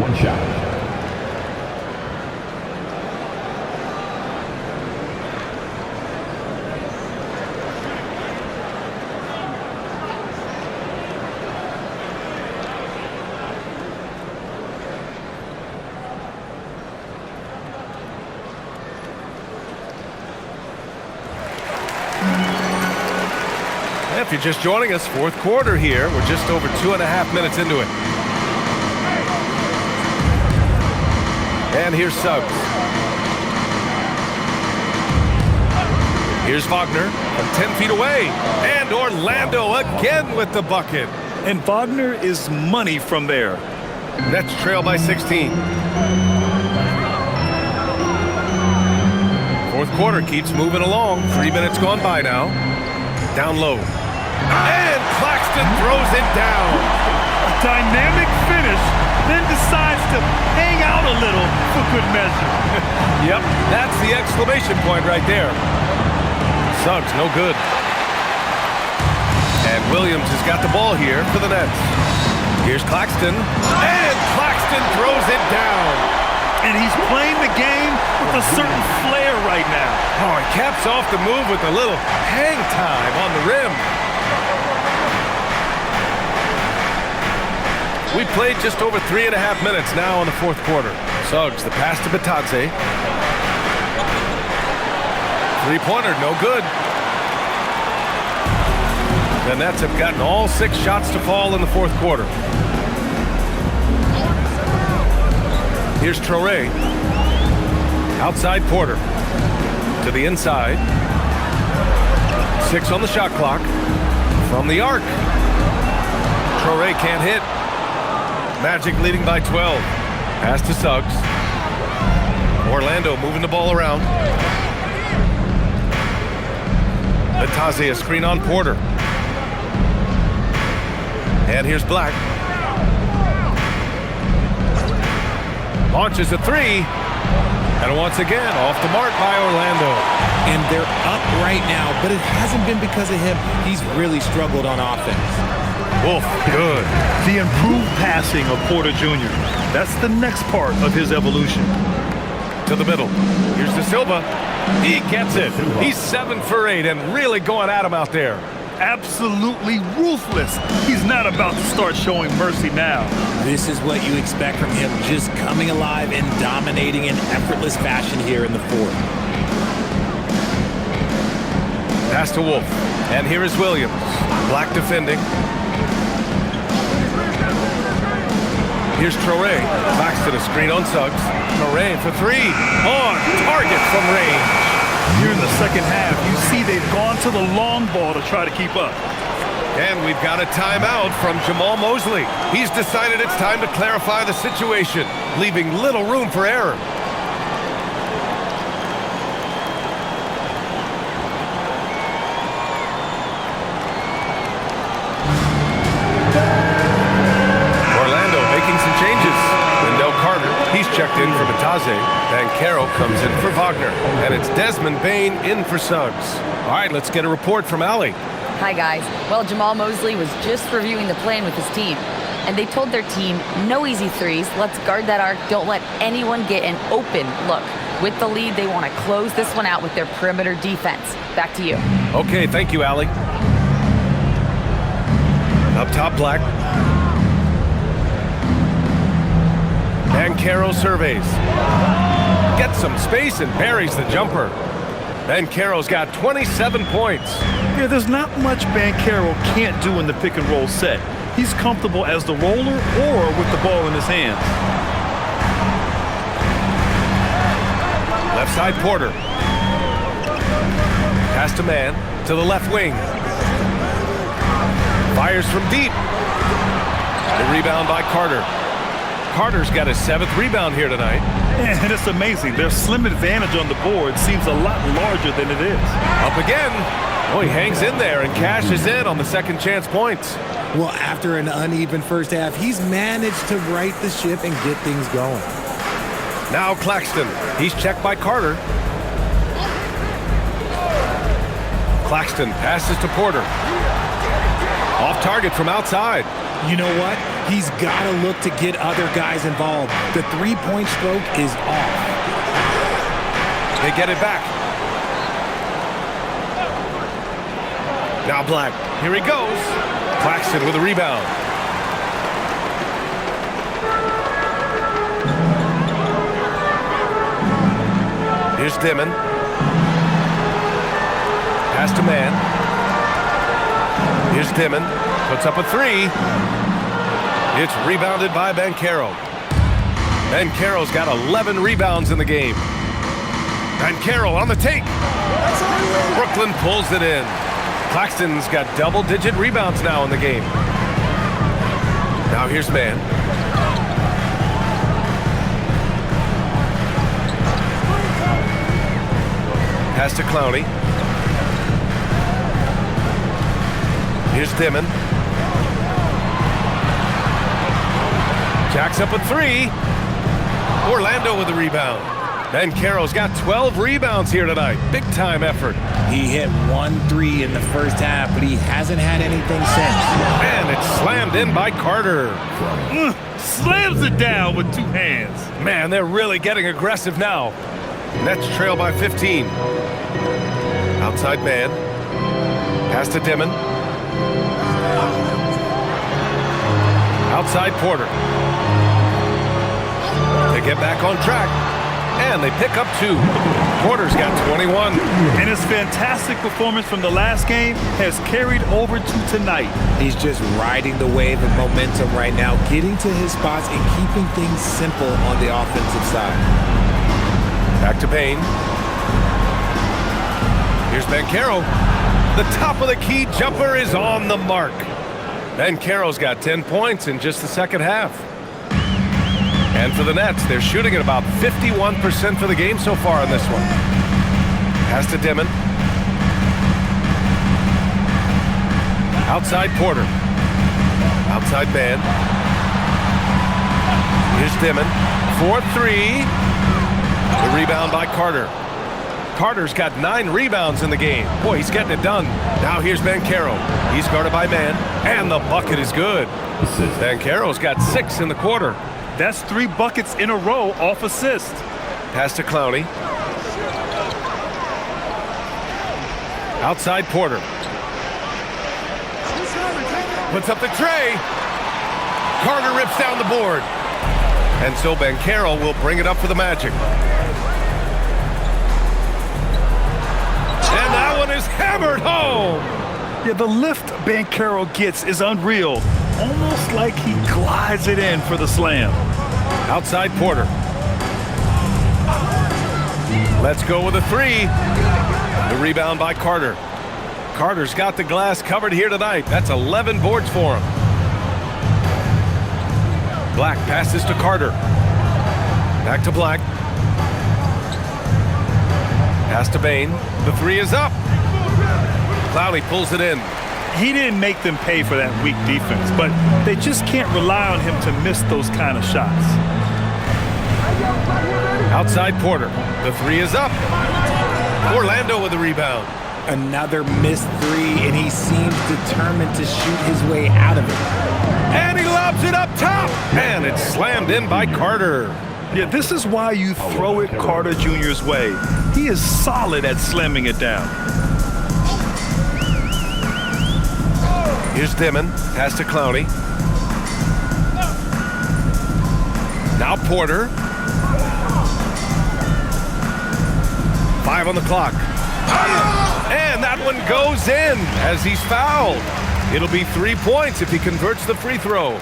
1 shot. If you're just joining us, fourth quarter here. We're just over 2.5 minutes into it. And here's Suggs. Here's Wagner from 10 feet away. And Orlando again with the bucket. And Wagner is money from there. Nets trail by 16. Fourth Fourth quarter keeps moving along. 3 minutes gone by now. Down low. And Claxton throws it down. A dynamic finish, then decides to hang out a little for good measure. Yep, that's the exclamation point right there. Suggs, no good. And Williams has got the ball here for the Nets. Here's Claxton. And Claxton throws it down. And he's playing the game with a certain flair right now. Oh, he caps off the move with a little hang time on the rim. We played just over 3.5 minutes now in the fourth quarter. Suggs, the pass to Batadze. Three-pointer, no good. The Nets have gotten all 6 shots to fall in the fourth quarter. Here's Traore. Outside Porter. To the inside. 6 on the shot clock. From the arc. Traore can't hit. Magic leading by 12. Pass to Suggs. Orlando moving the ball around. Batadze, a screen on Porter. And here's Black. Launches a 3. And once again, off the mark by Orlando. And they're up right now, but it hasn't been because of him. He's really struggled on offense. Wolf, good. The improved passing of Porter Jr. That's the next part of his evolution. To the middle. Here's De Silva. He gets it. He's 7 for 8 and really going at him out there. Absolutely ruthless. He's not about to start showing mercy now. This is what you expect from him, just coming alive and dominating in effortless fashion here in the fourth. Pass to Wolf. And here is Williams. Black defending. Here's Traore. Claxton, a screen on Suggs. Traore for 3. On target from range. Here in the second half, you see they've gone to the long ball to try to keep up. And we've got a timeout from Jamal Mosley. He's decided it's time to clarify the situation, leaving little room for error. Orlando making some changes. Wendell Carter, he's checked in for Batadze. Banchero comes in for Wagner. And it's Desmond Bane in for Suggs. All right, let's get a report from Allie. Hi, guys. Well, Jamal Mosley was just reviewing the plan with his team, and they told their team, no easy threes. Let's guard that arc. Don't let anyone get an open look. With the lead, they want to close this one out with their perimeter defense. Back to you. Okay, thank you, Allie. Up top, Black. Banchero surveys. Gets some space and buries the jumper. Banchero's got 27 points. Yeah, there's not much Banchero can't do in the pick and roll set. He's comfortable as the roller or with the ball in his hands. Left side Porter. Pass to man to the left wing. Fires from deep. The rebound by Carter. Carter's got his 7th rebound here tonight. And it's amazing. Their slim advantage on the board seems a lot larger than it is. Up again. Oh, he hangs in there and cashes in on the second chance points. Well, after an uneven first half, he's managed to right the ship and get things going. Now Claxton. He's checked by Carter. Claxton passes to Porter. Off target from outside. You know what? He's got to look to get other guys involved. The three-point stroke is off. They get it back. Now Black. Here he goes. Claxton with a rebound. Here's Dimon. Pass to man. Here's Dimon. Puts up a 3. It's rebounded by Banchero. Banchero's got 11 rebounds in the game. Banchero on the take. Brooklyn pulls it in. Claxton's got double-digit rebounds now in the game. Now here's man. Pass to Clowney. Here's Dimon. Jacks up a three. Orlando with the rebound. Banchero's got 12 rebounds here tonight. Big time effort. He hit 1-3 in the first half, but he hasn't had anything since. And it's slammed in by Carter. Slams it down with two hands. Man, they're really getting aggressive now. Nets trail by 15. Outside man. Pass to Dimon. Outside Porter. They get back on track. And they pick up 2. Porter's got 21. And his fantastic performance from the last game has carried over to tonight. He's just riding the wave of momentum right now, getting to his spots and keeping things simple on the offensive side. Back to Payne. Here's Banchero. The top of the key jumper is on the mark. Banchero's got 10 points in just the second half. And for the Nets, they're shooting at about 51% for the game so far in this one. Pass to Dimon. Outside Porter. Outside man. Here's Dimon. 4-3. The rebound by Carter. Carter's got 9 rebounds in the game. Boy, he's getting it done. Now here's Banchero. He's guarded by man. And the bucket is good. Banchero's got 6 in the quarter. That's 3 buckets in a row off assist. Pass to Clowney. Outside Porter. Puts up the tray. Carter rips down the board. And so Banchero will bring it up for the Magic. And that one is hammered home. Yeah, the lift Banchero gets is unreal. Almost like he glides it in for the slam. Outside Porter. Let's go with a 3. The rebound by Carter. Carter's got the glass covered here tonight. That's 11 boards for him. Black passes to Carter. Back to Black. Pass to Bane. The 3 is up. Clowney pulls it in. He didn't make them pay for that weak defense, but they just can't rely on him to miss those kind of shots. Outside Porter. The 3 is up. Orlando with the rebound. Another missed 3, and he seems determined to shoot his way out of it. And he lobs it up top. And it's slammed in by Carter. Yeah, this is why you throw it Carter Jr.'s way. He is solid at slamming it down. Here's Dimon. Pass to Clowney. Now Porter. 5 on the clock. And that one goes in as he's fouled. It'll be 3 points if he converts the free throw.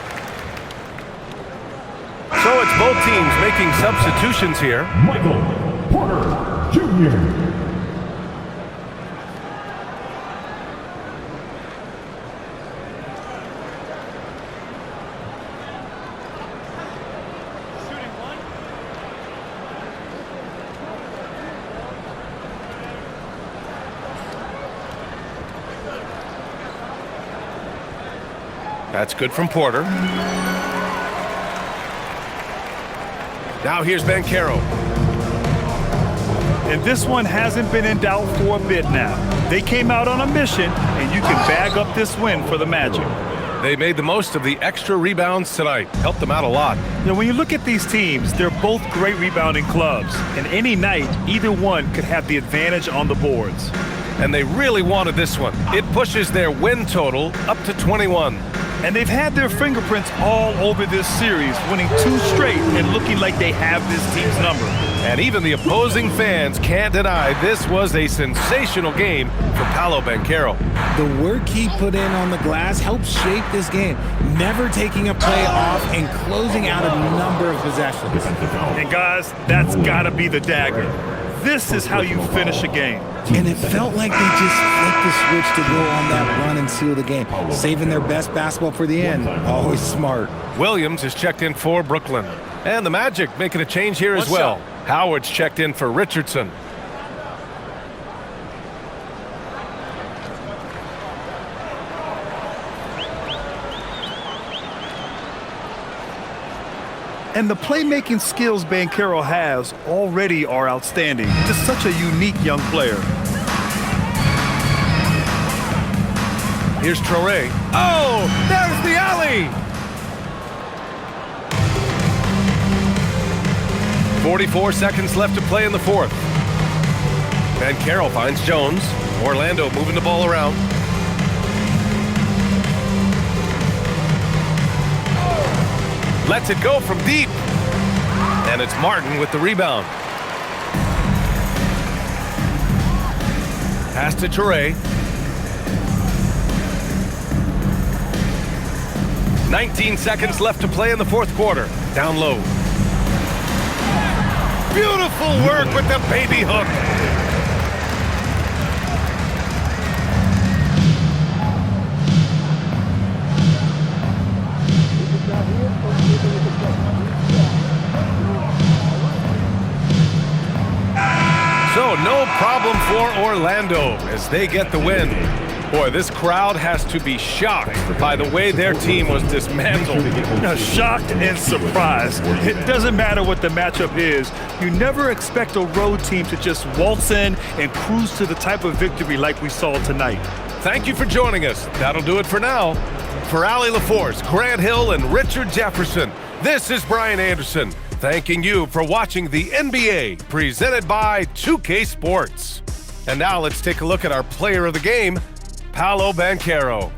So it's both teams making substitutions here. Michael Porter Jr. That's good from Porter. Now here's Banchero. And this one hasn't been in doubt for a bit now. They came out on a mission, and you can bag up this win for the Magic. They made the most of the extra rebounds tonight. Helped them out a lot. Now, when you look at these teams, they're both great rebounding clubs. And any night, either one could have the advantage on the boards. And they really wanted this one. It pushes their win total up to 21. And they've had their fingerprints all over this series, winning 2 straight and looking like they have this team's number. And even the opposing fans can't deny this was a sensational game for Paolo Banchero. The work he put in on the glass helped shape this game, never taking a play off and closing out a number of possessions. And guys, that's got to be the dagger. This is how you finish a game. And it felt like they just flipped the switch to go on that run and seal the game, saving their best basketball for the end. Always smart. Williams is checked in for Brooklyn. And the Magic making a change here as well. Howard's checked in for Richardson. And the playmaking skills Banchero has already are outstanding. Just such a unique young player. Here's Traore. Oh, there's the alley! 44 seconds left to play in the fourth. Banchero finds Jones. Orlando moving the ball around. Lets it go from deep. And it's Martin with the rebound. Pass to Traore. 19 seconds left to play in the fourth quarter. Down low. Beautiful work with the baby hook. So no problem for Orlando as they get the win. Boy, this crowd has to be shocked by the way their team was dismantled. Shocked and surprised. It doesn't matter what the matchup is. You never expect a road team to just waltz in and cruise to the type of victory like we saw tonight. Thank you for joining us. That'll do it for now. For Allie LaForce, Grant Hill, and Richard Jefferson, this is Brian Anderson, thanking you for watching the NBA, presented by 2K Sports. And now let's take a look at our player of the game, Paolo Banchero.